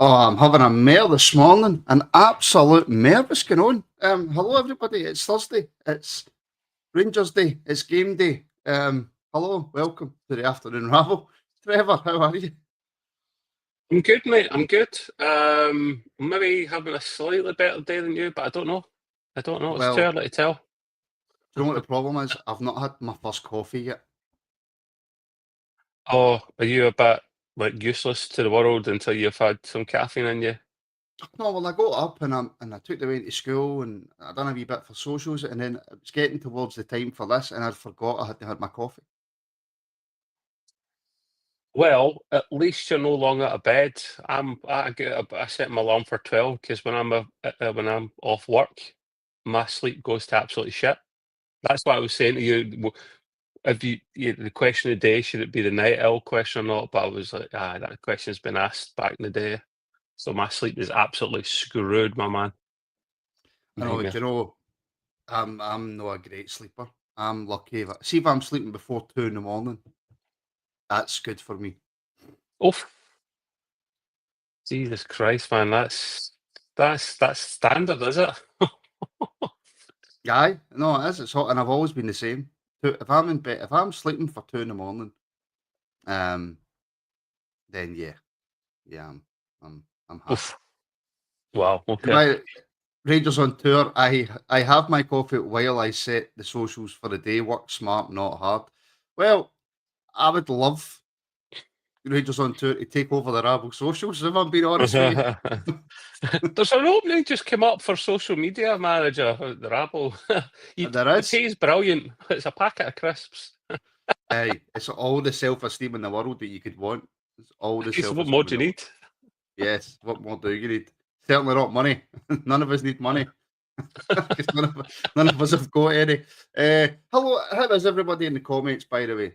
Oh, I'm having a mare this morning. An absolute mare. What's going on? Hello, everybody. It's Thursday. It's Rangers Day. It's game day. Hello. Welcome to the afternoon Rabble. Trevor, how are you? I'm good, mate. I'm good. Maybe having a slightly better day than you, but I don't know. It's too Well, early to tell. do you know what the problem is? I've not had my first coffee yet. Oh, are you a bit useless to the world until you've had some caffeine in you? No, well, I got up and I took the way to school and I done a wee bit for socials, and then it was getting towards the time for this, and I forgot I had to have my coffee. Well, at least you're no longer at bed. I set my alarm for 12 because when I'm off work, my sleep goes to absolutely shit. That's what I was saying to you. If the question of the day, should it be the night owl question or not? But I was like, that question's been asked back in the day. So my sleep is absolutely screwed, my man. I know, do Nightmare. you know, I'm not a great sleeper. I'm lucky if I'm sleeping before 2 in the morning, that's good for me. Oh, Jesus Christ, man, that's standard, is it? Aye, no, it is. It's hot, and I've always been the same. If I'm in bed, if I'm sleeping for 2 in the morning, um, then yeah, I'm happy. Oof. Wow. And Okay. by Rangers on tour, I have my coffee while I set the socials for the day. Work smart, not hard. Well, I would love Rangers on tour to take over the Rabble socials. If I'm being honest with you. There's an opening just come up for social media manager at the Rabble. There The is. pay's brilliant. It's a packet of crisps. Hey, it's all the self-esteem in the world that you could want. It's all the What more self-esteem in do the you world. need? Yes, what more do you need? Certainly not money. None of us need money. 'Cause none of us have got any. Hello, how is everybody in the comments, by the way?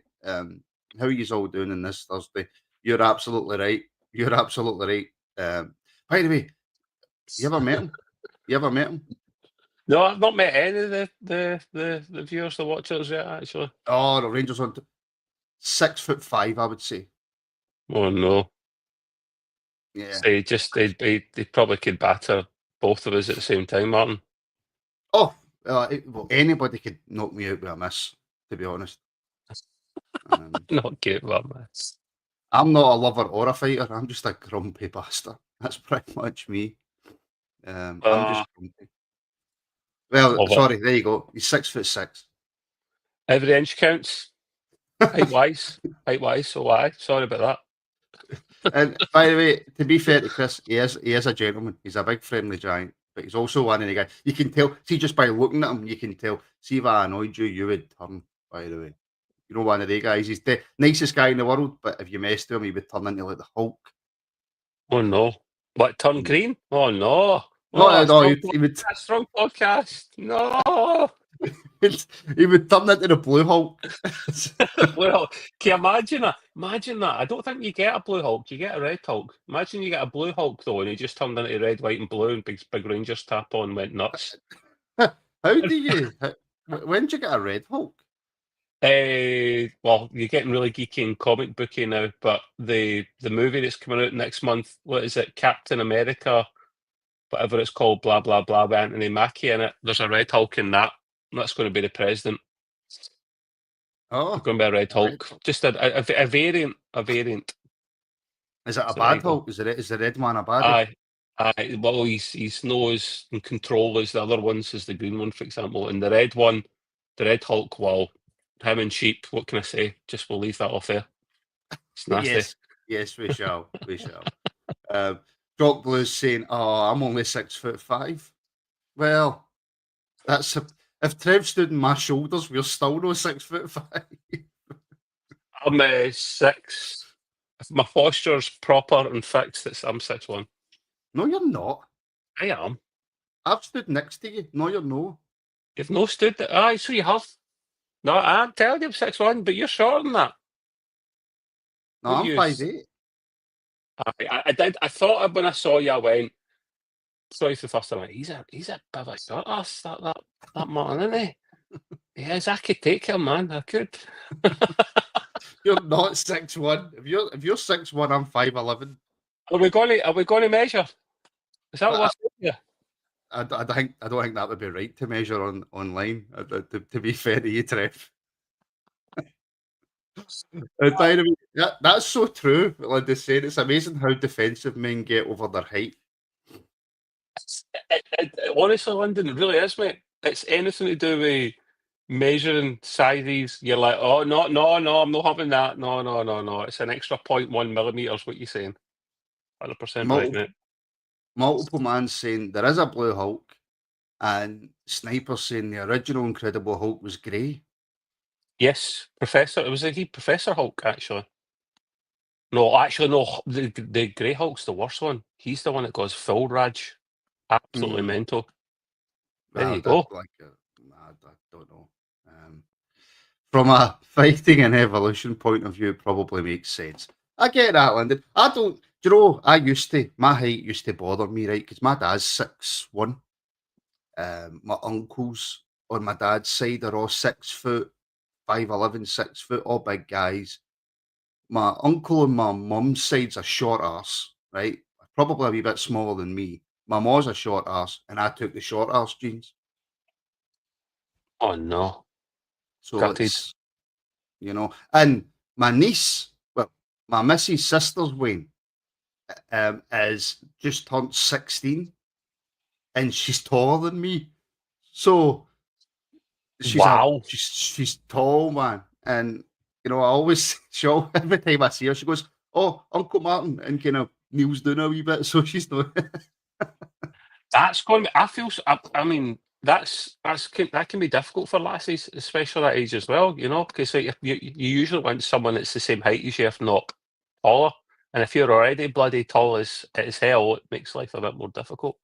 How are yous all doing in this Thursday? You're absolutely right. You're absolutely right. By the way, you ever met him? You ever met him? No, I've not met any of the viewers, the watchers yet, actually. Oh, the Rangers on 6'5", I would say. Oh no. Yeah. They probably could batter both of us at the same time, Martin. Oh, well, anybody could knock me out with a miss, to be honest. Um, Not good, well, man. I'm not a lover or a fighter. I'm just a grumpy bastard. That's pretty much me. I'm just grumpy. Well, Love it. sorry, there you go. He's 6'6". Every inch counts. Height wise. So why? Sorry about that. And by the way, to be fair to Chris, he is a gentleman. He's a big friendly giant, but he's also one of the guys. You can tell. See, just by looking at him, you can tell. See, if I annoyed you, you would turn. By the way, you know, one of the guys. He's the nicest guy in the world, but if you messed with him, he would turn into like the Hulk. Oh no. What, turn Mm. green? Oh no. No, Oh, no, he would. a strong podcast. No. He would turn into the Blue Hulk. Well, can you imagine that? Imagine that. I don't think you get a blue Hulk, you get a red Hulk. Imagine you get a blue Hulk though, and he just turned into red, white, and blue, and big Rangers tap on went nuts. How do you? When did you get a Red Hulk? Well, you're getting really geeky and comic booky now, but the movie that's coming out next month, what is it? Captain America, whatever it's called, blah blah blah, with Anthony Mackie in it. There's a Red Hulk in that. That's going to be the president. Oh, Going to be a Red Red Hulk. Hulk. Just a variant. A variant. Is it a So there you bad go. Hulk? Is the red one a baddie? Well, he's no as in control as the other ones, as the green one, for example. And the red one, the Red Hulk, well, him and sheep, what can I say? Just we'll leave that off there. It's nasty. Yes, we shall. We shall. Doc Blue's saying, "Oh, I'm only 6'5". Well, that's if Trev stood on my shoulders, we're still no 6'5". I'm 6. If my posture's proper and fixed, I'm 6'1". No, you're not. I am. I've stood next to you. No, you're no. You've no stood there. Aye, so you have. No, I'm telling you I'm 6'1", but you're shorter than that. No, What I'm you? 5'8". I did. I thought when I saw you, I went. Sorry for the first time. He's a bit of a short ass, that Martin, isn't he? Yes, I could take him, man. I could. You're not 6'1". If you're 6'1", I'm 5'11". Are we going to measure? Is that But what's here? I don't think that would be right to measure online. To be fair to you, Trev. By the way, that's so true. Like they said, it's amazing how defensive men get over their height. Honestly, London, it really is, mate. It's anything to do with measuring sizes. You're like, oh no, no, no, I'm not having that. No, no, no, no. It's an extra 0.1 millimeters. What you saying? 100% right, Multiple mate. multiple man saying there is a blue Hulk, and Sniper saying the original Incredible Hulk was grey. Yes, Professor. It was he Professor Hulk actually. No, actually, no. The Grey Hulk's the worst one. He's the one that goes full Raj. Absolutely Mm, mental. There well, you go. I don't know. From a fighting and evolution point of view, it probably makes sense. I get that, Lyndon. I don't. Do you know? My height used to bother me, right? Because my dad's 6'1". My uncles on my dad's side are all 6 foot, 5'11", 6 foot, all big guys. My uncle on my mum's side's a short arse, right? Probably a wee bit smaller than me. My mom's a short arse, and I took the short arse genes. Oh no, So gutted. it's and my niece, well, my missus' sister's Wayne, is just turned 16, and she's taller than me. So Wow. she's tall, man. And I always every time I see her, she goes, "Oh, Uncle Martin," and kind of kneels down a wee bit. So she's not. That's going to be, I feel, I mean, that can be difficult for lassies, especially that age as well, because like, you usually want someone that's the same height as you, if not taller. And if you're already bloody tall as hell, it makes life a bit more difficult.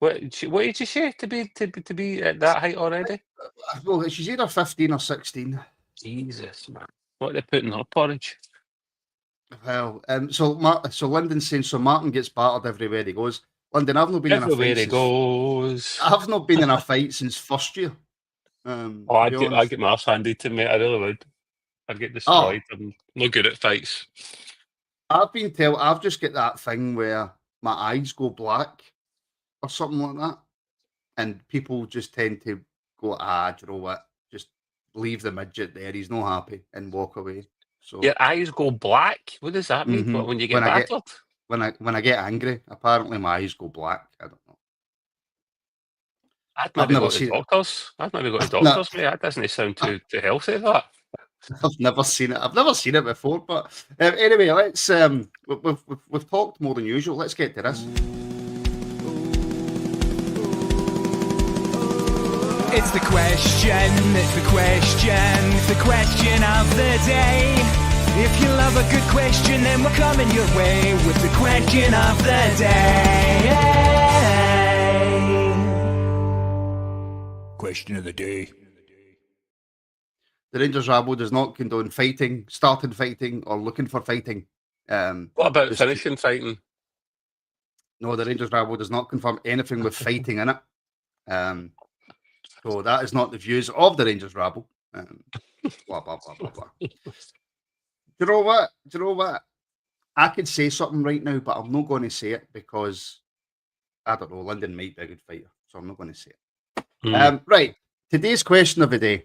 What age is she to be at that height already? Well, she's either 15 or 16. Jesus, man. What are they putting in her porridge? Well, so Lyndon's saying so Martin gets battered everywhere he goes. Lyndon, Everywhere he goes. I've not been in a fight since first year. Oh, To be I'd honest. get my ass handed to me. I really would. I'd get Oh, destroyed. I'm not good at fights. I've just got that thing where my eyes go black or something like that, and people just tend to go, do you know what? Just leave the midget there. He's not happy, and walk away. So, Your eyes go black? What does that mean? What, when you get when I get battered? when I get angry, apparently my eyes go black. I don't know. I'd I've maybe never go to seen it. doctors. I'd maybe go to No, doctors, mate. That doesn't sound too healthy, that. I've never seen it. I've never seen it before. But anyway, let's we've talked more than usual. Let's get to this. It's the question, it's the question, it's the question of the day. If you love a good question, then we're coming your way with the question of the day. Question of the day. The Rangers Rabble does not condone fighting, starting fighting, or looking for fighting. What about Just finishing fighting? no, the Rangers Rabble does not confirm anything with fighting in it. So that is not the views of the Rangers Rabble. Blah blah blah blah blah. Do you know what? Do you know what? I could say something right now, but I'm not going to say it because I don't know. London might be a good fighter, so I'm not going to say it. Hmm. Right. Today's question of the day.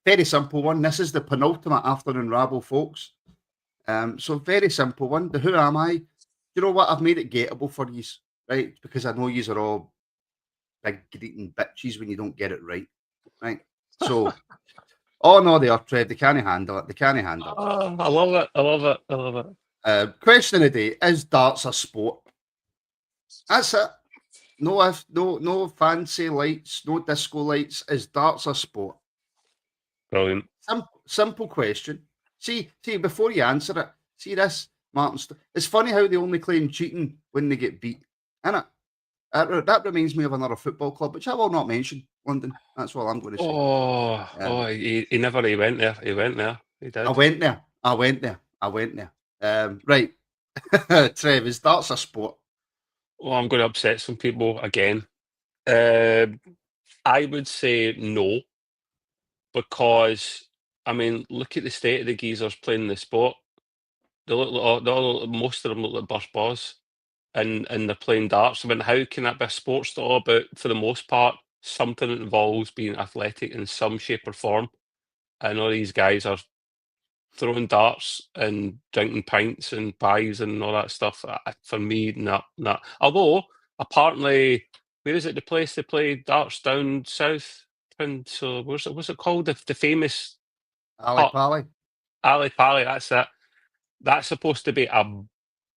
Very simple one. This is the penultimate afternoon rabble, folks. So very simple one. The who am I? You know what? I've made it gettable for you, right? Because I know you are all big greeting bitches when you don't get it right? So, oh no, they are Trev. They can't handle it. They can't handle it. Oh, I love it. I love it. I love it. Question of the day: is darts a sport? That's it. No fancy lights, no disco lights. Is darts a sport? Brilliant. Simple question. See, before you answer it, see this, Martin. It's funny how they only claim cheating when they get beat, innit? That reminds me of another football club, which I will not mention. London. That's all I'm going to say. He never. He went there. He went there. He I did. went there. I went there. I went there. Right, Trev, is darts a sport? Well, I'm going to upset some people again. I would say no, because I mean, look at the state of the geezers playing the sport. They look like, most of them look like burst balls, and they're playing darts. I mean, how can that be a sports that's all about, for the most part, something that involves being athletic in some shape or form? And all these guys are throwing darts and drinking pints and pies and all that stuff. For me, no. Although, apparently, where is it? The place they play darts down south? So what's it called? The famous Ali Pally. Ali Pally. That's it. That's supposed to be a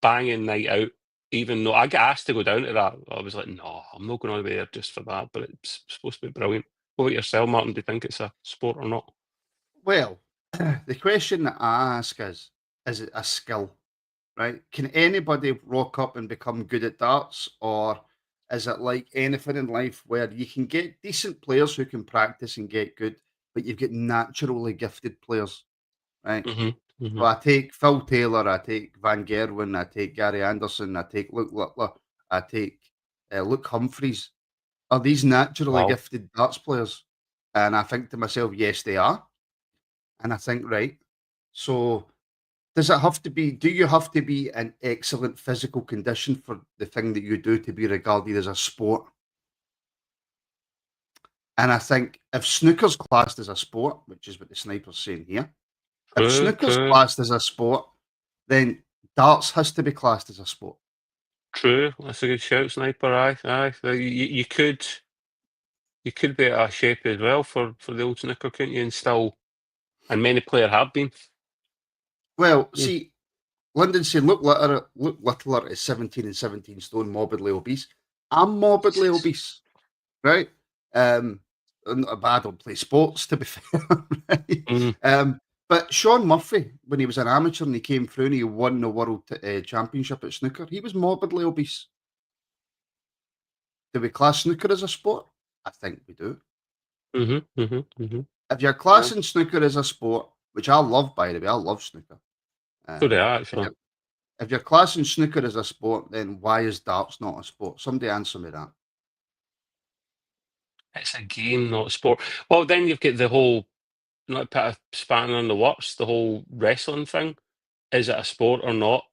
banging night out. Even though I get asked to go down to that, I was like, no, I'm not going to be there just for that. But it's supposed to be brilliant. What about yourself, Martin? Do you think it's a sport or not? Well, the question that I ask is it a skill, right? Can anybody rock up and become good at darts, or is it like anything in life where you can get decent players who can practice and get good, but you've got naturally gifted players, right? Mm-hmm. So I take Phil Taylor, I take Van Gerwen, I take Gary Anderson, I take Luke Littler, I take Luke Humphreys. Are these naturally Wow. gifted darts players? And I think to myself, yes, they are. And I think, right. So does it have to be, do you have to be in excellent physical condition for the thing that you do to be regarded as a sport? And I think if snooker's classed as a sport, which is what the sniper's saying here, if snooker's True. classed as a sport, then darts has to be classed as a sport. True, that's a good shout, Sniper. Aye. You could be out of shape as well for the old snooker, couldn't you? And still, and many players have been. Well, Mm. see, London saying, look, Littler is 17 and 17 stone, morbidly obese. I'm morbidly obese, right? But I don't play sports, to be fair. Right? Mm. But Sean Murphy, when he was an amateur and he came through and he won the world championship at snooker, he was morbidly obese. Do we class snooker as a sport? I think we do. If you're classing snooker as a sport, which I love, by the way, I love snooker. So they Um, are, if, actually. you're, if you're classing snooker as a sport, then why is darts not a sport? Somebody answer me that. It's a game, not a sport. Well, then you've got the whole, not put a spanner in the works, the whole wrestling thing. Is it a sport or not?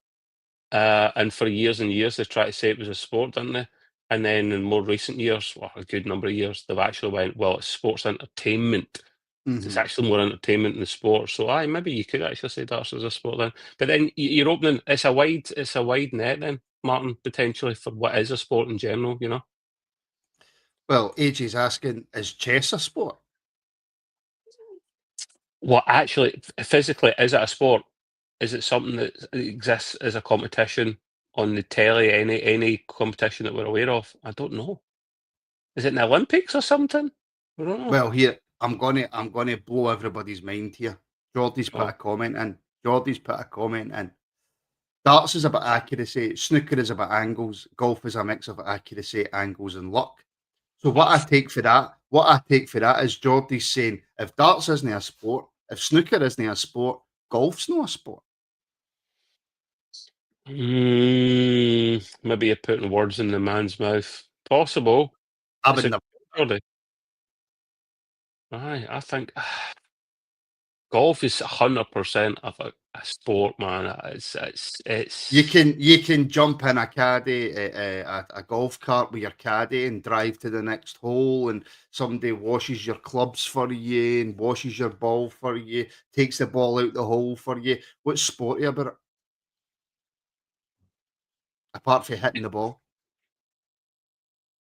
And for years and years, they tried to say it was a sport, didn't they? And then in more recent years, well, a good number of years, they've actually went, well, it's sports entertainment. It's Mhm. actually more entertainment than sport. So, maybe you could actually say darts as a sport then. But then you're opening. It's a wide net then, Martin, potentially for what is a sport in general. You know. Well, AJ's asking, is chess a sport? Well, actually, physically, is it a sport? Is it something that exists as a competition on the telly? Any competition that we're aware of? I don't know. Is it in the Olympics or something? I don't know. Well, here I'm gonna blow everybody's mind here. Geordie's put Oh, a comment in. Geordie's put a comment in. Darts is about accuracy. Snooker is about angles. Golf is a mix of accuracy, angles, and luck. So what I take for that is Geordie's saying if darts isn't a sport, if snooker isn't a sport, golf's not a sport. maybe you're putting words in the man's mouth. Possible. I It's would a never. Geordie. I think golf is 100% of a sport, man. It's You can jump in a caddy, a golf cart with your caddy and drive to the next hole, and somebody washes your clubs for you and washes your ball for you, takes the ball out the hole for you. What's sporty about it? Apart from hitting the ball.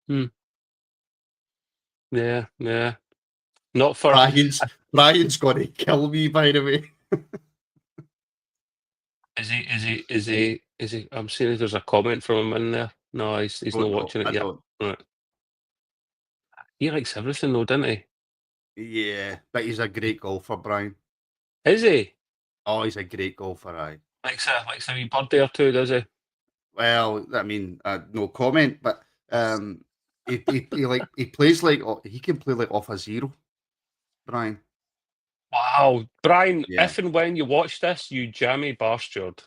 hmm, yeah. Not for Brian's gonna kill me, by the way. is he? I'm seeing there's a comment from him in there. No, he's not Don't know. watching it I yet. don't. Right. He likes everything though, doesn't he? Yeah, but he's a great golfer, Brian. Is he? Oh, he's a great golfer, aye. Likes a wee birdie or two, does he? Well, I mean, no comment, but he plays like he can play like off a zero, Brian. Wow, Brian, Yeah. if and when you watch this, you jammy bastard.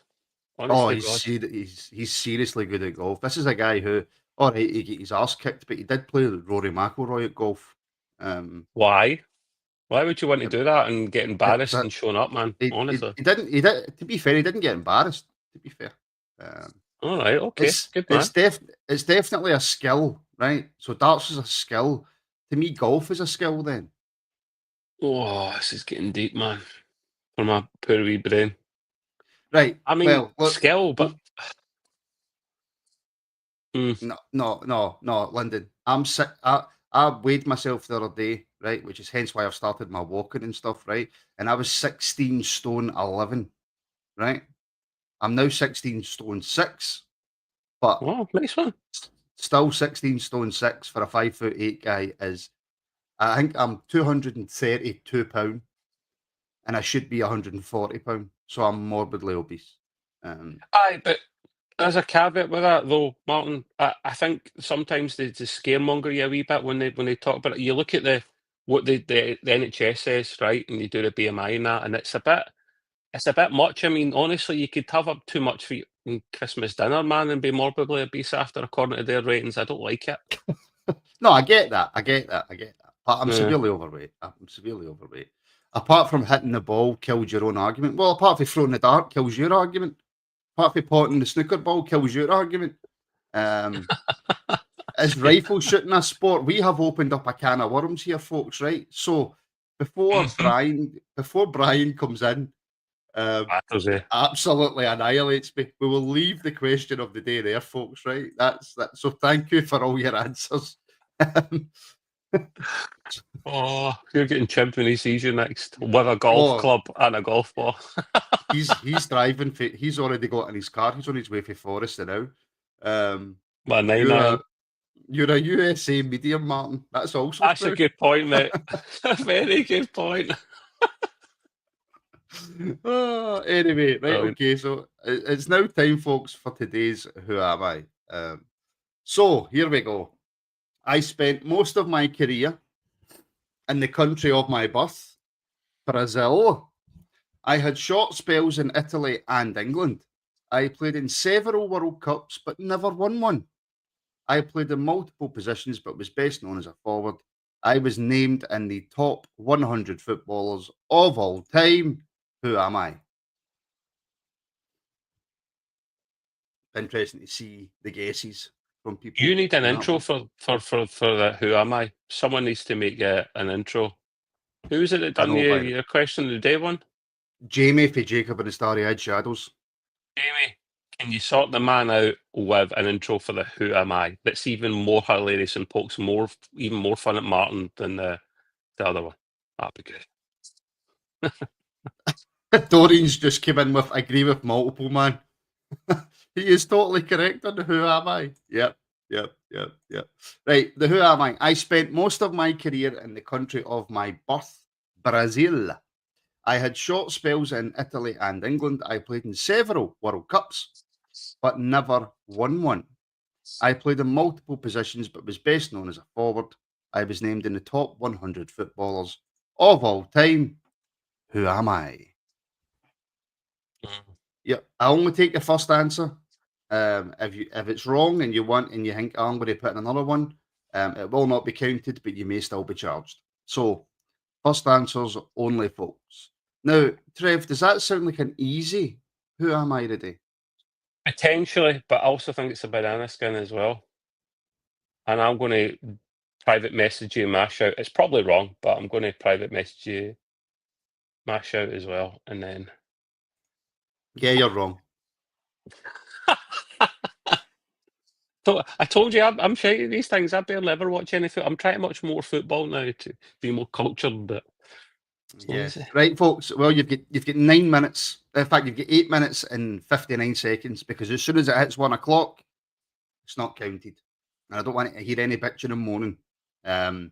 Oh, Honestly, God. he's seriously good at golf. This is a guy who, all right, he got his arse kicked, but he did play with Rory McIlroy at golf. Why? Why would you want to do that and get embarrassed that- and showing up, man? He Honestly. didn't. He did. To be fair, he didn't get embarrassed. To be fair, All right. Okay. Good man. it's definitely a skill, right? So darts is a skill. To me, golf is a skill. Then, Oh, this is getting deep, man. For my poor wee brain. right? I mean, Well, look, skill, but no, Lyndon. I'm sick. I weighed myself the other day, right? Which is hence why I've started my walking and stuff, right? And I was 16 stone 11, right? I'm now 16 stone 6, but oh, nice one. still 16 stone 6 for a 5'8" guy is. I think I'm 232 pound, and I should be 140 pound. So I'm morbidly obese. Aye, but there's a caveat with that, though, Martin. I think sometimes they scaremonger you a wee bit when they talk about it. You look at what the NHS says, right, and you do the BMI and that, and it's a bit much. I mean, honestly, you could have up too much for your Christmas dinner, man, and be morbidly obese after, according to their ratings. I don't like it. No, I get that. But I'm Yeah. severely overweight. Apart from hitting the ball, killed your own argument. Well, apart from throwing the dart, kills your argument. Apart from potting the snooker ball, kills your argument. Is rifle shooting a sport? We have opened up a can of worms here, folks. Right. So before Brian comes in, Matters, eh? absolutely annihilates me. We will leave the question of the day there, folks. Right. That's that. So thank you for all your answers. Oh, you're getting chimp when he sees you next with a golf club and a golf ball. he's driving. He's already got in his car. He's on his way for Forest now. My 9 You're a USA medium, Martin. That's also That's true. a good point, mate. A very good point. Anyway, right, Brilliant. okay. So it's now time, folks, for today's Who Am I? So here we go. I spent most of my career in the country of my birth, Brazil. I had short spells in Italy and England. I played in several World Cups, but never won one. I played in multiple positions, but was best known as a forward. I was named in the top 100 footballers of all time. Who am I? Interesting to see the guesses from people. You need an on that intro one. for that. Who am I? Someone needs to make an intro. Who is it that I done know, your question of the day one? Jamie for Jacob and the Starry Eyed Shadows. Jamie, can you sort the man out with an intro for the Who Am I that's even more hilarious and pokes even more fun at Martin than the other one? That'd be good. Doreen's just came in with agree with multiple, man. He is totally correct on the Who Am I? Yep. Right, the Who Am I? I spent most of my career in the country of my birth, Brazil. I had short spells in Italy and England. I played in several World Cups, but never won one. I played in multiple positions, but was best known as a forward. I was named in the top 100 footballers of all time. Who am I? Yep, I only take the first answer. If it's wrong and you think, oh, I'm going to put in another one, it will not be counted, but you may still be charged. So, first answers only, folks. Now, Trev, does that sound like an easy Who Am I today? Potentially, but I also think it's a banana skin as well. And I'm going to private message you my shout. It's probably wrong, but I'm going to private message you my shout as well. And then. Yeah, you're wrong. So I told you I'm shouting these things. I barely ever watch any football. I'm trying to watch more football now to be more cultured, but. Yeah. Right, folks. Well, you've got 9 minutes. In fact, you've got 8 minutes and 59 seconds because as soon as it hits 1 o'clock, it's not counted. And I don't want to hear any bitching and moaning. But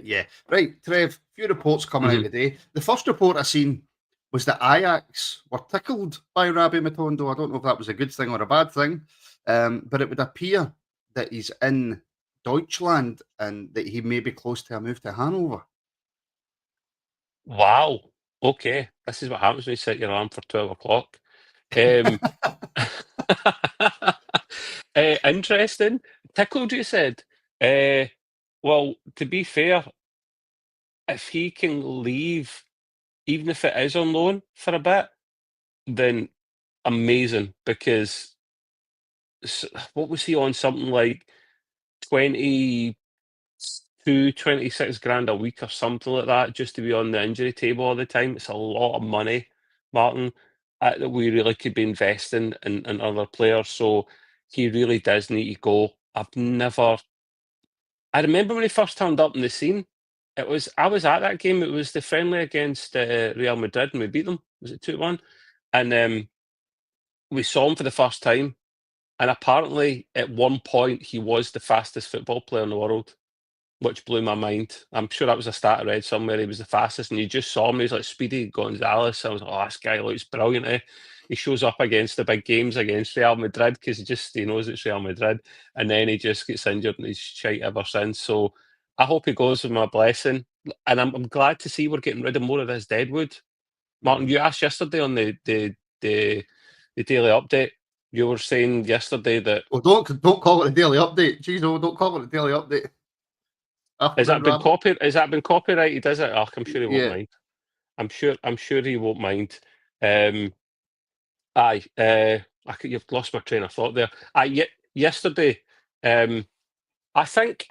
yeah. Right, Trev, a few reports coming out today. The first report I seen was that Ajax were tickled by Rabble Matondo. I don't know if that was a good thing or a bad thing. But it would appear that he's in Deutschland and that he may be close to a move to Hanover. Wow. Okay. This is what happens when you set your alarm for 12 o'clock. Interesting. Tickled, you said. Well, to be fair, if he can leave, even if it is on loan for a bit, then amazing, because what was he on? Something like 22, 26 grand a week or something like that, just to be on the injury table all the time. It's a lot of money, Martin, that we really could be investing in other players. So he really does need to go. I remember when he first turned up in the scene. I was at that game. It was the friendly against Real Madrid, and we beat them. Was it 2-1? And we saw him for the first time. And apparently, at one point, he was the fastest football player in the world, which blew my mind. I'm sure that was a stat I read somewhere. He was the fastest, and you just saw him. He's like Speedy Gonzalez. I was like, oh, this guy looks brilliant. Eh? He shows up against the big games against Real Madrid because he knows it's Real Madrid, and then he just gets injured and he's shite ever since. So I hope he goes with my blessing, and I'm glad to see we're getting rid of more of this deadwood. Martin, you asked yesterday on the daily update. You were saying yesterday that Well, don't call it a daily update. Jeez, no, don't call it a daily update. has that been copyrighted? Is it? Oh, I'm sure he won't Yeah. mind. I'm sure he won't mind. You've lost my train of thought there. Yesterday, I think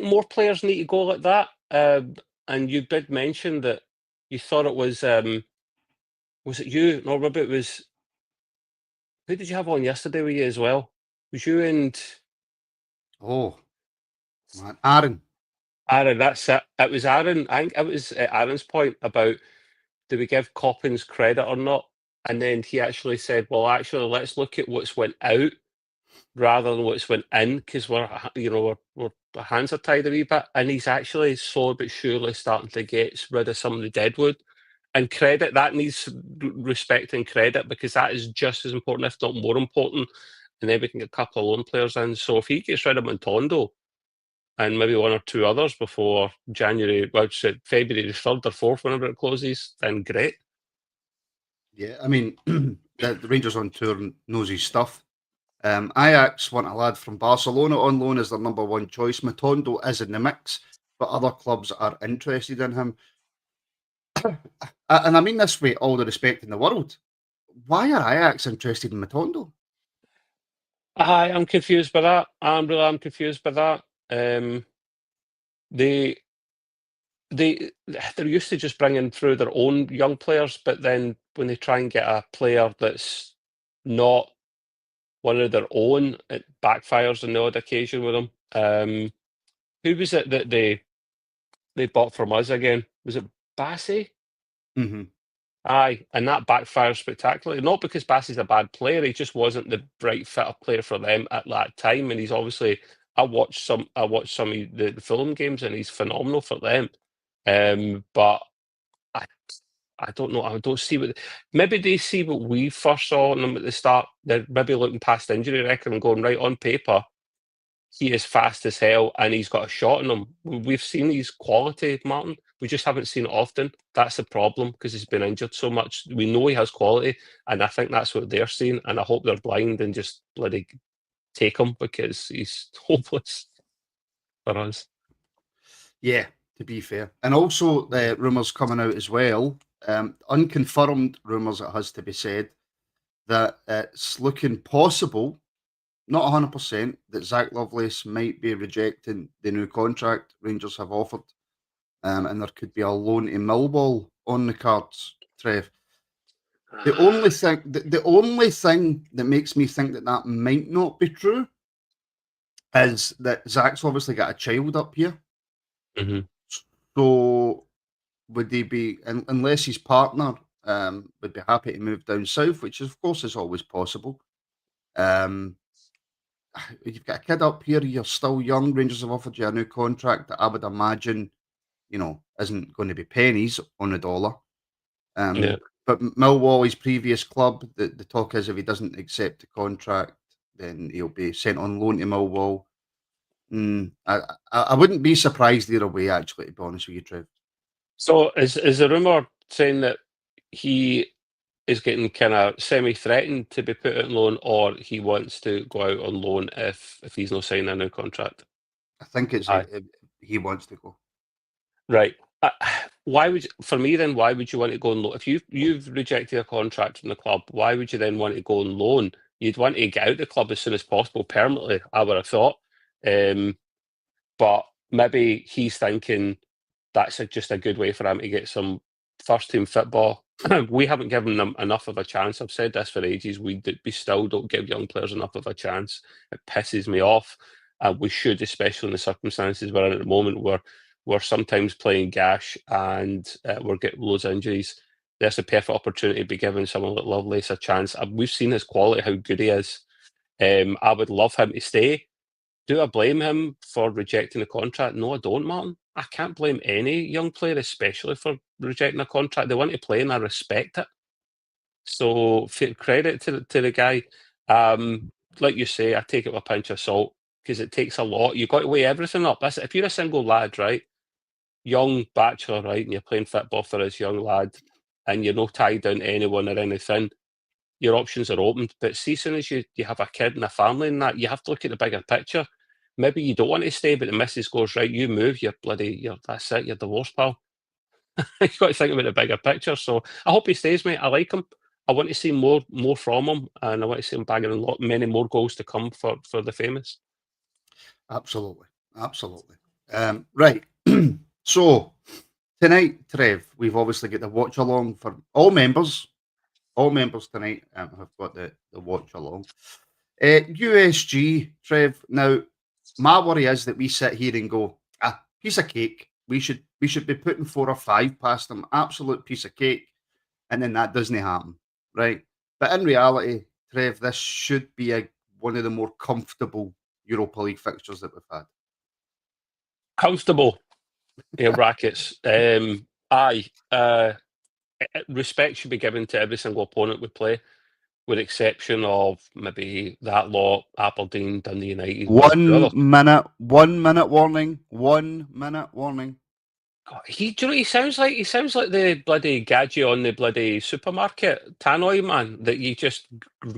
more players need to go like that. And you did mention that you thought it was it you? No, Rabble, it was. Who did you have on yesterday with you as well? It was you and Oh, man. Aaron. Aaron? That's it. It was Aaron. I think it was Aaron's point about, do we give Coppins credit or not? And then he actually said, well, actually, let's look at what's went out rather than what's went in, because we're our hands are tied a wee bit. And he's actually slowly but surely starting to get rid of some of the deadwood. And credit, that needs respect and credit, because that is just as important, if not more important. And then we can get a couple of loan players in. So if he gets rid of Matondo and maybe one or two others before February the 3rd or 4th, whenever it closes, then great. Yeah, I mean, the Rangers on tour knows his stuff. Ajax want a lad from Barcelona on loan as their number one choice. Matondo is in the mix, but other clubs are interested in him. And I mean this with all the respect in the world. Why are Ajax interested in Matondo? I'm confused by that. I'm confused by that. They're used to just bringing through their own young players, but then when they try and get a player that's not one of their own, it backfires on the odd occasion with them. Who was it that they bought from us again? Was it Bassey? Mm-hmm. Aye, and that backfires spectacularly. Not because Bassey's a bad player, he just wasn't the right fit of player for them at that time. And he's obviously, I watched some of the Fulham games, and he's phenomenal for them. But I don't know. I don't see maybe they see what we first saw in them at the start. They're maybe looking past the injury record and going, right, on paper, he is fast as hell and he's got a shot in him. We've seen his quality, Martin. We just haven't seen it often. That's the problem, because he's been injured so much. We know he has quality, and I think that's what they're seeing. And I hope they're blind and just bloody take him, because he's hopeless for us. Yeah, to be fair. And also, rumours coming out as well, unconfirmed rumours, it has to be said, that it's looking possible, not 100%, that Zach Lovelace might be rejecting the new contract Rangers have offered. And there could be a loan to Millwall on the cards, Trev. The only thing that makes me think that might not be true is that Zach's obviously got a child up here. Mm-hmm. So would they be, unless his partner would be happy to move down south, which of course is always possible. You've got a kid up here, you're still young. Rangers have offered you a new contract that I would imagine, isn't going to be pennies on the dollar. Yeah. But Millwall, his previous club, the talk is if he doesn't accept the contract, then he'll be sent on loan to Millwall. I wouldn't be surprised either way, actually, to be honest with you, Trev. So is the rumour saying that he is getting kind of semi-threatened to be put out on loan, or he wants to go out on loan if he's not signing a new contract? I think it's he wants to go. Right. Why would for me then? Why would you want to go on loan? If you've rejected a contract from the club, why would you then want to go on loan? You'd want to get out the club as soon as possible, permanently. I would have thought. But maybe he's thinking that's just a good way for him to get some first team football. We haven't given them enough of a chance. I've said this for ages. We still don't give young players enough of a chance. It pisses me off. We should, especially in the circumstances we're in at the moment, where we're sometimes playing gash and we're getting loads of injuries. There's a perfect opportunity to be giving someone like Lovelace a chance. We've seen his quality, how good he is. I would love him to stay. Do I blame him for rejecting the contract? No, I don't, Martin. I can't blame any young player, especially for rejecting a contract. They want to play, and I respect it. So, credit to the guy. Like you say, I take it with a pinch of salt because it takes a lot. You've got to weigh everything up. If you're a single lad, right, young bachelor, right, and you're playing football for this young lad, and you're not tied down to anyone or anything, your options are open. But see, as soon as you have a kid and a family and that, you have to look at the bigger picture. Maybe you don't want to stay, but the missus goes, right, you move, that's it, you're divorced, pal. You've got to think about the bigger picture. So I hope he stays, mate. I like him. I want to see more from him, and I want to see him bagging many more goals to come for the famous. Absolutely. Right. So tonight, Trev, we've obviously got the watch along for all members. All members tonight have got the watch along. USG, Trev. Now, my worry is that we sit here and go, piece of cake. We should be putting 4 or 5 past them. Absolute piece of cake. And then that doesn't happen, right? But in reality, Trev, this should be one of the more comfortable Europa League fixtures that we've had. Comfortable, in brackets. Respect should be given to every single opponent we play, with the exception of maybe that lot, Aberdeen, Dundee United. 1 minute warning. 1 minute warning. God, he sounds like the bloody gadget on the bloody supermarket tannoy, man, that you just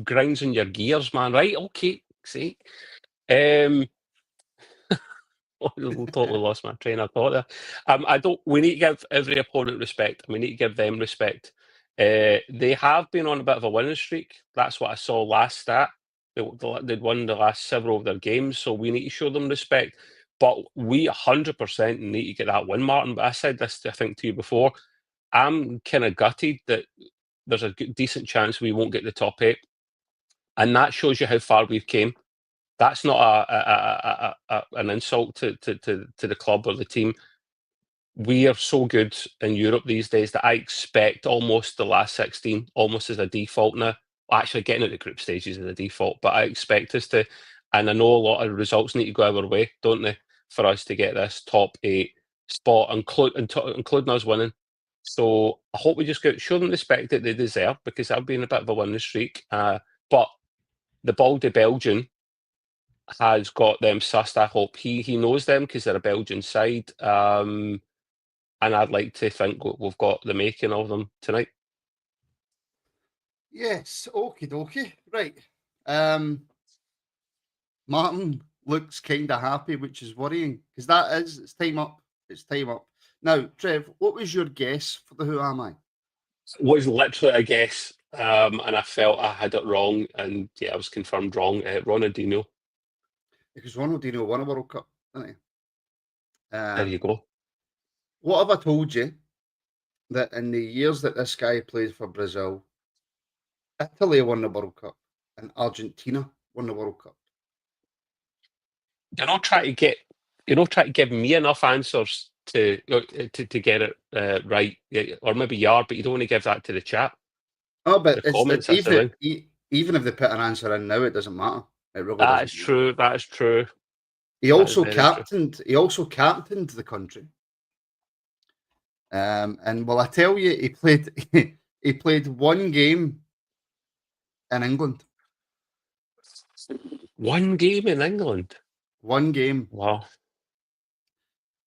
grinds in your gears, man. Right? Okay, see. Totally lost my train of thought there. We need to give every opponent respect, and we need to give them respect. They have been on a bit of a winning streak. That's what I saw last stat. They'd won the last several of their games, so we need to show them respect. But we 100% need to get that win, Martin. But I said this, I think, to you before. I'm kind of gutted that there's a decent chance we won't get the top 8, and that shows you how far we've came. That's not an insult to the club or the team. We are so good in Europe these days that I expect almost the last 16 almost as a default now. Actually, getting out the group stages is a default, but I expect us to. And I know a lot of results need to go our way, don't they, for us to get this top 8 spot, including us winning. So I hope we just show them the respect that they deserve, because I've been a bit of a winning streak. But the Baldy Belgian has got them sussed. I hope he knows them, because they're a Belgian side. And I'd like to think we've got the making of them tonight. Yes, okie dokie. Right. Martin looks kind of happy, which is worrying, because it's time up. It's time up. Now, Trev, what was your guess for the Who Am I? It was literally a guess, and I felt I had it wrong, and yeah, I was confirmed wrong. Ronaldinho. Because Ronaldinho won a World Cup, didn't he? There you go. What have I told you? That in the years that this guy played for Brazil, Italy won the World Cup and Argentina won the World Cup. You're not trying to give me enough answers to get it right, or maybe you are, but you don't want to give that to the chat. Oh, but comments, even if they put an answer in now, it doesn't matter. It really that is true. That is true. He also captained the country. And well, I tell you, he played one game in England. One game in England. One game. Wow.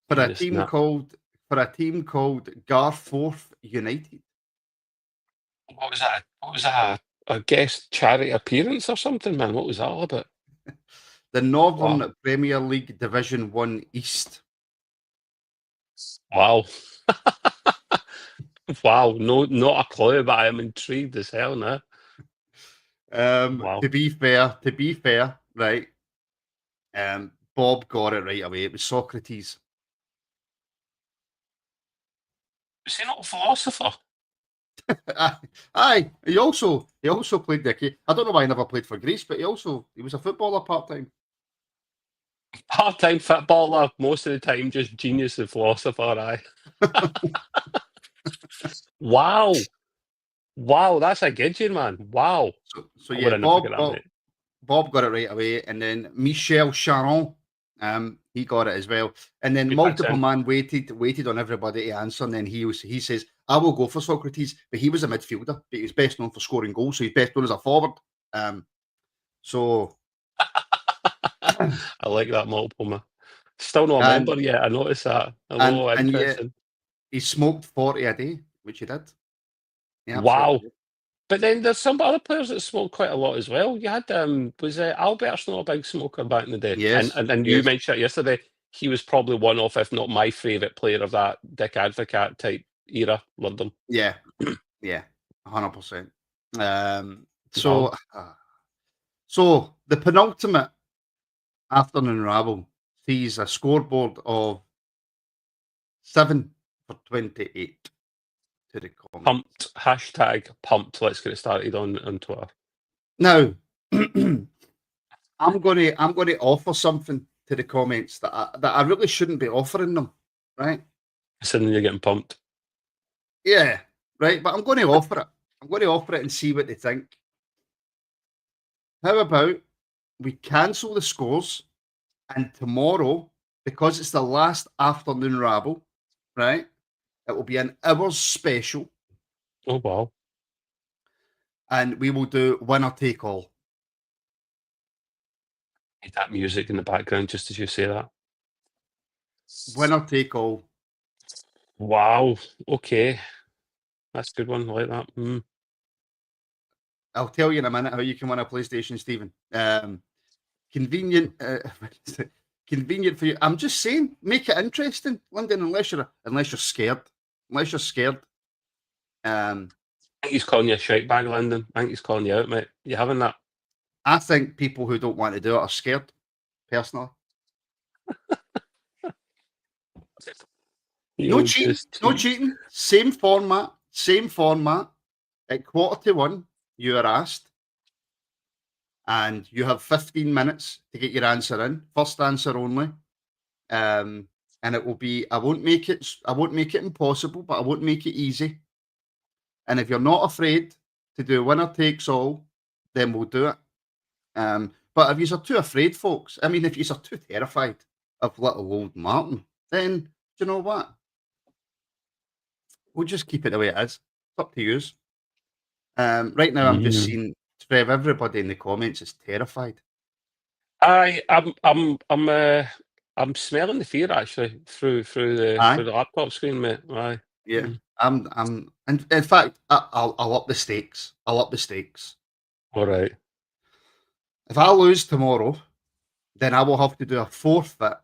For a team called Garforth United. What was that? What was that? A guest charity appearance or something, man? What was that all about? The Northern Premier League Division 1 East. Wow. Wow. No, not a clue, but I am intrigued as hell now. Wow. To be fair, right? Bob got it right away. It was Socrates. Is he not a philosopher? Aye, he also played Dickie. I don't know why he never played for Greece, but he was a footballer part time. Part-time footballer, most of the time just genius and philosopher, aye. Wow. Wow, that's a gidget, man. Wow. So I yeah, would have never got that, mate. Bob got it right away, and then Michel Charon, he got it as well. And then Good multiple accent. man waited on everybody to answer, and then he says, "I will go for Socrates," but he was a midfielder, but he was best known for scoring goals, so he's best known as a forward. So I like that multiple, man. Still not a and member yet. I noticed that. and Hello, and yet interesting. he smoked 40 a day, which he did. Yeah, Wow. absolutely. But then there's some other players that smoke quite a lot as well. You had was Albert's not a big smoker back in the day? Yes, And you yes. mentioned it yesterday. He was probably one of, if not my favourite player of that Dick Advocat type era, London. Yeah, yeah, 100%. Wow. So the penultimate afternoon rabble sees a scoreboard of 7 for 28 to the comments. Pumped. Hashtag pumped. Let's get it started on Twitter. Now, I'm gonna offer something to the comments that I really shouldn't be offering them, right? Suddenly you're getting pumped. Yeah, right. But I'm going to offer it. I'm going to offer it and see what they think. How about we cancel the scores and tomorrow, because it's the last afternoon rabble, right? It will be an hours special, Oh wow. and we will do winner take all. Need that music in the background just as you say that. Winner take all. Wow. Okay. That's a good one. I like that. Mm. I'll tell you in a minute how you can win a PlayStation, Stephen. Convenient, convenient for you. I'm just saying, make it interesting, London. Unless you're scared. Unless you're scared. I think he's calling you a shite bag, Lyndon. I think he's calling you out, mate. You having that? I think people who don't want to do it are scared. Personally, no cheating. No cheating. Same format. Same format. At 1:45, you are asked, and you have 15 minutes to get your answer in. First answer only. And it will be. I won't make it impossible, but I won't make it easy. And if you're not afraid to do winner takes all, then we'll do it. But if you're too afraid, folks, I mean, if you're too terrified of little old Martin, then do you know what? We'll just keep it the way it is. It's up to you. Right now, I'm just seeing Trev. Everybody in the comments is terrified. I'm smelling the fear actually through the laptop screen, mate. Aye. Yeah, I'm. In fact, I'll up the stakes. I'll up the stakes. All right. If I lose tomorrow, then I will have to do a forfeit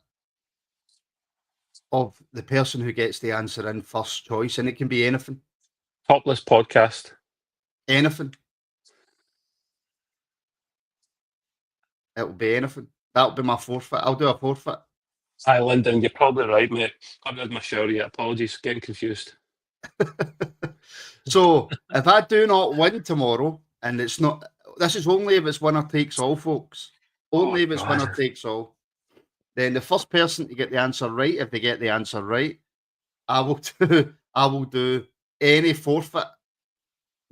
of the person who gets the answer in first choice, and it can be anything. Topless podcast. Anything. It'll be anything. That'll be my forfeit. I'll do a forfeit. Aye, Lyndon, you're probably right, mate. I haven't had my shower yet. Apologies, getting confused. So if I do not win tomorrow, and it's not, this is only if it's winner takes all, folks. Only if it's winner takes all. Then the first person to get the answer right, if they get the answer right, I will do any forfeit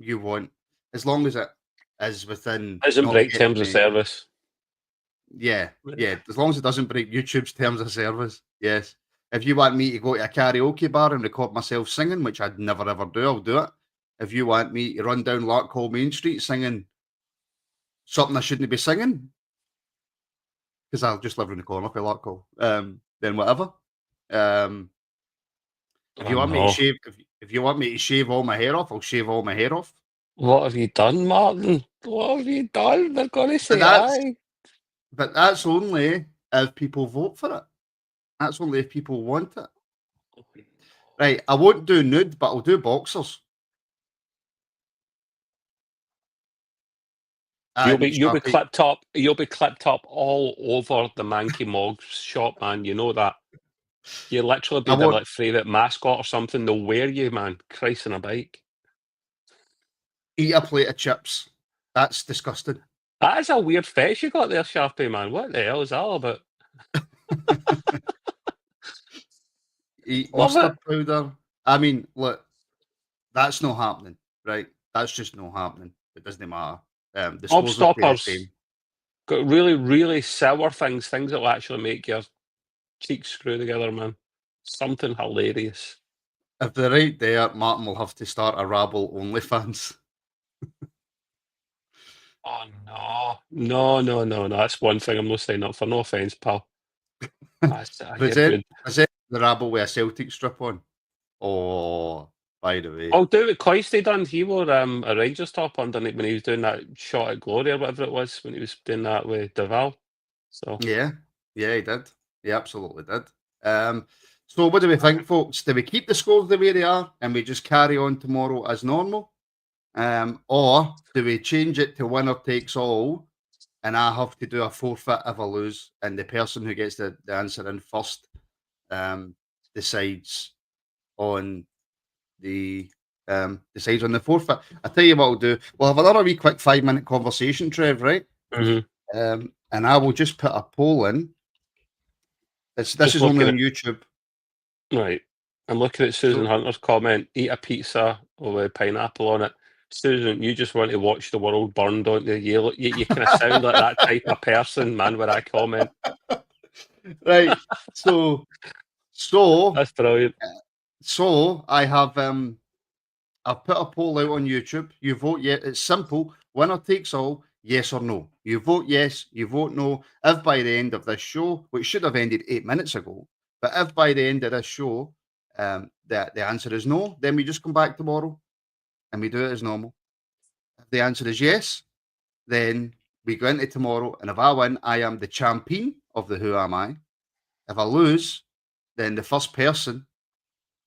you want, as long as it is within. Doesn't break terms of service. Yeah, as long as it doesn't break YouTube's terms of service. Yes. If you want me to go to a karaoke bar and record myself singing, which I'd never ever do, I'll do it. If you want me to run down Larkhall Main Street singing something I shouldn't be singing, because I'll just live around the corner for Larkhall, then whatever. If you want me to shave, if you want me to shave all my hair off, I'll shave all my hair off. What have you done, Martin? What have you done? They're going to say aye. But that's only if people vote for it. That's only if people want it. Right, I won't do nude, but I'll do boxers. You'll And be Sharpie. clipped up. You'll be clipped up all over the Manky Mog's shop, man. You know that. You literally be I the won't. like favourite mascot or something. They'll wear you, man. Christ on a bike. Eat a plate of chips. That's disgusting. That is a weird fetish you got there, Sharpie, man. What the hell is that all about? Eat Love mustard it. powder. I mean, look, that's not happening, right? That's just not happening. It doesn't matter. The scores will stay the Gobstoppers. same. Got really, really sour things that will actually make your cheeks screw together, man. Something hilarious. If they're right there, Martin will have to start a Rabble OnlyFans. Oh no. That's one thing I'm not saying up for. No offence, pal. You're good. Present the Rabble with a Celtic strip on. Oh, by the way. I'll do what Cloystey done. He wore a Rangers top underneath when he was doing that shot at Glory or whatever it was when he was doing that with Duval. So Yeah, he did. He absolutely did. So what do we think, folks? Do we keep the scores the way they are and we just carry on tomorrow as normal? Or do we change it to winner takes all and I have to do a forfeit if I lose and the person who gets the answer in first decides on the forfeit? I'll tell you what I'll do. We'll have another wee quick 5-minute conversation, Trev, right? And I will just put a poll in. This is only on YouTube. Right. I'm looking at Susan Hunter's comment, eat a pizza with pineapple on it. Susan, you just want to watch the world burn, don't you? You kind of sound like that type of person, man, with that comment. Right. So that's brilliant. So I have I've put a poll out on YouTube. You vote yes. It's simple. Winner takes all, yes or no. You vote yes, you vote no. If by the end of this show, which should have ended 8 minutes ago, but if by the end of this show the answer is no, then we just come back tomorrow and we do it as normal. If the answer is yes, then we go into tomorrow, and if I win, I am the champion of the Who Am I. If I lose, then the first person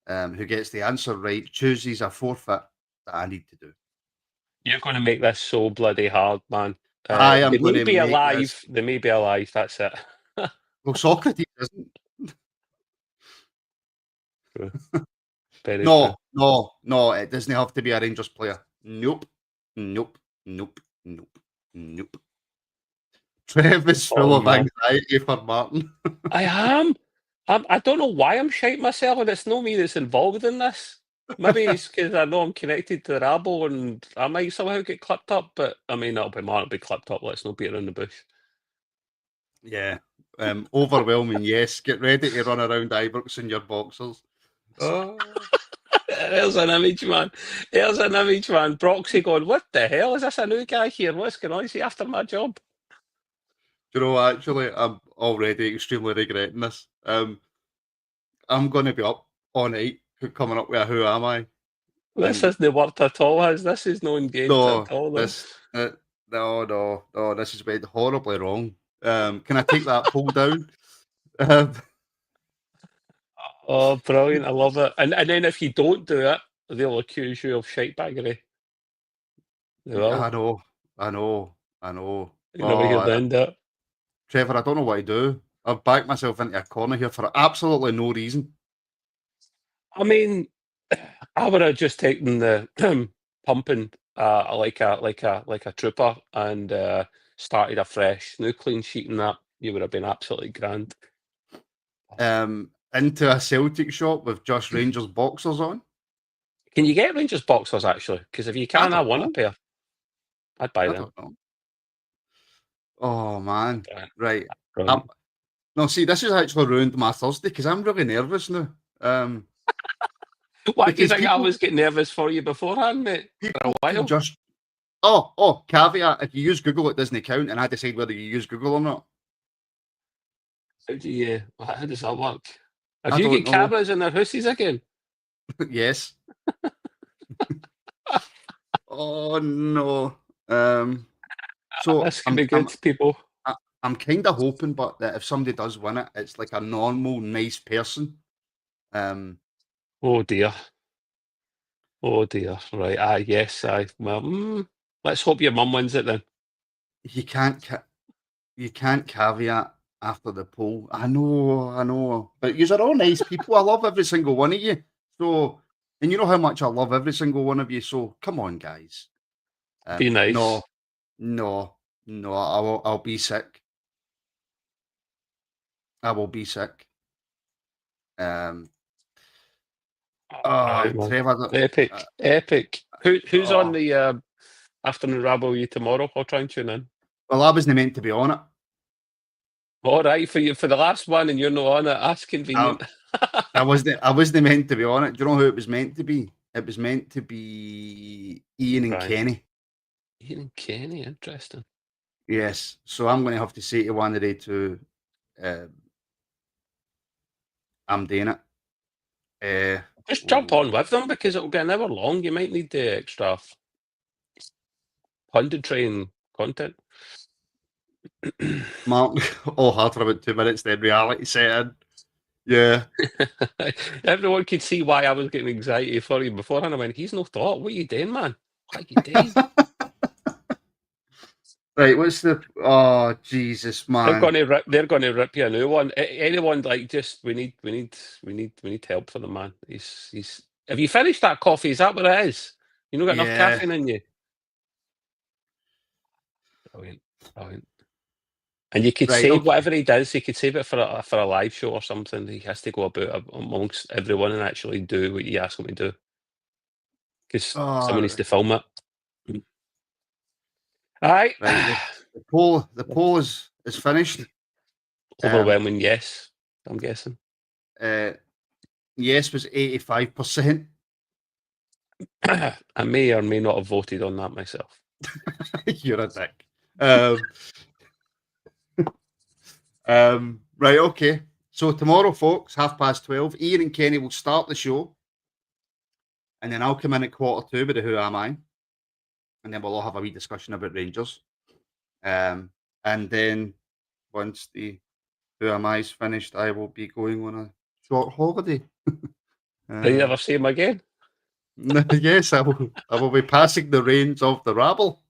who gets the answer right chooses a forfeit that I need to do. You're going to make this so bloody hard, man. I am they going may to be make alive. this. They may be alive. That's it. Well, Socrates isn't. True. Very No, true. no. It doesn't have to be a Rangers player. Nope. Trev is full of anxiety for Martin. I am. I don't know why I'm shite myself, and it's not me that's involved in this. Maybe it's because I know I'm connected to the Rabble and I might somehow get clipped up, but I mean, that'll be Martin be clipped up. Let's not beat around the bush. Yeah. Overwhelming, yes. Get ready to run around Ibrox in your boxers. Oh. There's an image, man. Broxy going, what the hell? Is this a new guy here? What's going on? Is he after my job? Do you know, actually, I'm already extremely regretting this. I'm going to be up all night coming up with a Who Am I? This isn't worked at all, this is no engaged at all. No, this has went horribly wrong. Can I take that poll down? Oh, brilliant. I love it. And then if you don't do it, they'll accuse you of shitebaggery. They will. I know. You never hear the end of it. Trevor, I don't know what to do. I've backed myself into a corner here for absolutely no reason. I mean, I would have just taken the pumping like a trooper and started afresh. No clean sheet in that. You would have been absolutely grand. Into a Celtic shop with just Rangers boxers on. Can you get Rangers boxers actually? Because if you can, I want a pair. I'd buy them. Don't know. Oh man, right. No, see, this has actually ruined my Thursday because I'm really nervous now. Why do you think I was getting nervous for you beforehand, mate? For a while. Caveat: if you use Google, it doesn't count, and I decide whether you use Google or not. How does that work? Have you get cameras in their houses again? Yes. Oh no. So this can be good, people. I'm kind of hoping, but that if somebody does win it, it's like a normal, nice person. Oh dear. Oh dear. Right. Yes. Well, let's hope your mum wins it then. You can't caveat after the poll. I know. But you are all nice people. I love every single one of you. So, and you know how much I love every single one of you. So, come on, guys. Be nice. No. I'll be sick. I will be sick. Right, man. Trevor. Epic. Who's on Oh, the afternoon Rabble with you tomorrow? I'll try and tune in. well, I wasn't meant to be on it. All right, for you for the last one, and you're not on it. That's convenient. I wasn't meant to be on it. Do you know who it was meant to be? It was meant to be Ian and Right. Kenny. Ian and Kenny, interesting. Yes. So I'm going to have to say to one of the two, I'm doing it. Just jump on with them because it'll get an hour long. You might need the extra punditry and content. Mark, all hard for about 2 minutes, then reality set in. Yeah. Everyone could see why I was getting anxiety for you beforehand. I went, he's no thought. What are you doing, man? What are you doing? Right, what's the... Oh, Jesus, man. They're going to rip you a new one. Anyone like just we need help for the man. He's. Have you finished that coffee? Is that what it is? You not got enough Yeah. caffeine in you. Brilliant. And you could Right, save okay. whatever he does. He could save it for a live show or something. He has to go about amongst everyone and actually do what you ask him to do. Because someone needs to film it. All right. Right. The poll is finished. Overwhelming yes, I'm guessing. Yes was 85%. I may or may not have voted on that myself. You're a dick. Right, okay. So tomorrow, folks, 12:30, Ian and Kenny will start the show. And then I'll come in at 2:45 with the Who Am I? And then we'll all have a wee discussion about Rangers. And then once the Who Am I's finished, I will be going on a short holiday. Do you ever see him again? Yes, I will be passing the reins of the Rabble.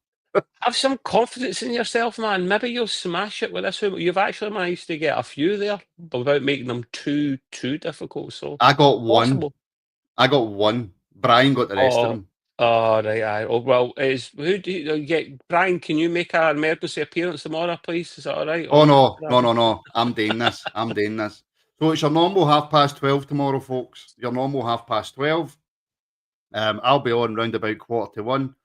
Have some confidence in yourself, man. Maybe you'll smash it with this. You've actually managed to get a few there, but without making them too difficult. So I got one. possible. I got one. Brian got the rest of them. Oh, right. Oh, well, who do you get? Brian, can you make an emergency appearance tomorrow, please? Is that all right? Oh, no. I'm doing this. So it's your normal 12:30 tomorrow, folks. Your normal 12:30. I'll be on round about 1:45.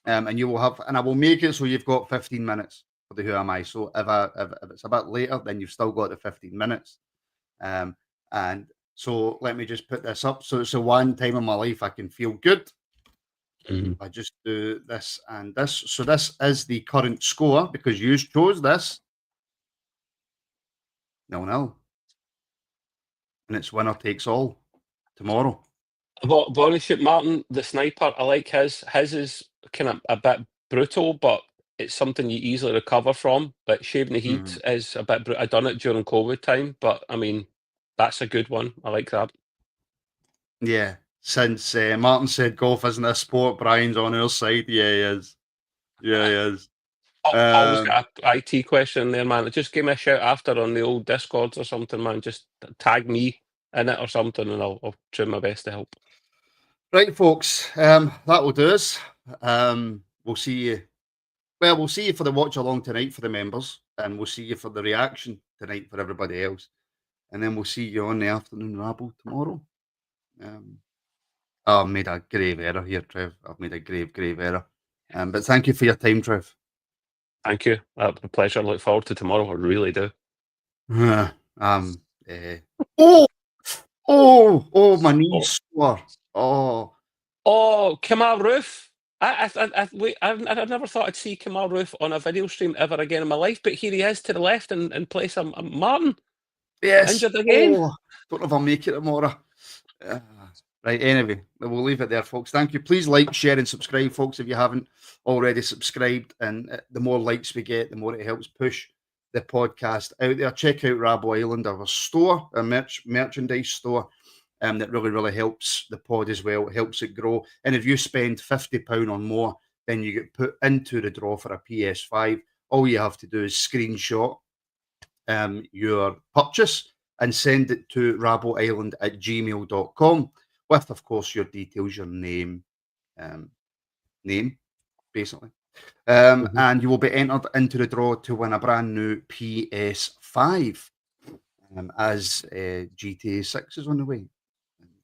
And you will have, and I will make it so you've got 15 minutes for the Who Am I. So if it's a bit later, then you've still got the 15 minutes. And so let me just put this up. So it's the one time in my life I can feel good. I just do this and this. So this is the current score because you chose this. 0-0. And it's winner takes all tomorrow. Boniship Martin, the sniper, I like his. His is kind of a bit brutal, but it's something you easily recover from. But Shaving the Heat is a bit brutal. I done it during COVID time, but I mean, that's a good one. I like that. Yeah. Since Martin said golf isn't a sport, Brian's on our side. Yeah, he is. Always got an IT question there, man. Just give me a shout after on the old Discords or something, man. Just tag me in it or something, and I'll try my best to help. Right, folks. That will do us. We'll see you. Well, we'll see you for the watch along tonight for the members, and we'll see you for the reaction tonight for everybody else, and then we'll see you on the afternoon Rabble tomorrow. I've made a grave error here, Trev. I've made a grave error. But thank you for your time, Trev. Thank you. A pleasure. I look forward to tomorrow. I really do. My knees sore. Kamal Roof. I've never thought I'd see Kamal Roof on a video stream ever again in my life, but here he is to the left in place of Martin. Yes. Injured again. Don't know if I'll make it tomorrow. Right, anyway, we'll leave it there, folks. Thank you. Please like, share, and subscribe, folks, if you haven't already subscribed. And the more likes we get, the more it helps push the podcast out there. Check out Rabble Island, our store, our merchandise store. that really helps the pod as well. It helps it grow. And if you spend £50 or more, then you get put into the draw for a PS5. All you have to do is screenshot your purchase and send it to rabbleisland@gmail.com with, of course, your details, your name, basically. And you will be entered into the draw to win a brand new PS5 as GTA 6 is on the way.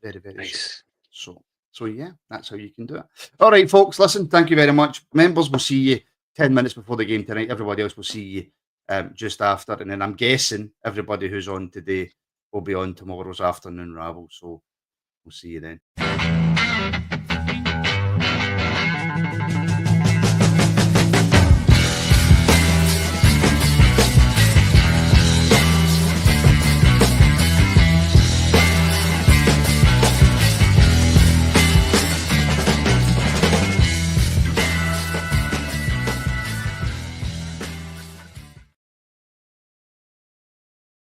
Very Nice. soon. So yeah, that's how you can do it. All right, folks, listen, thank you very much. Members will see you 10 minutes before the game tonight. Everybody else will see you just after. And then I'm guessing everybody who's on today will be on tomorrow's afternoon Rabble. So we'll see you then.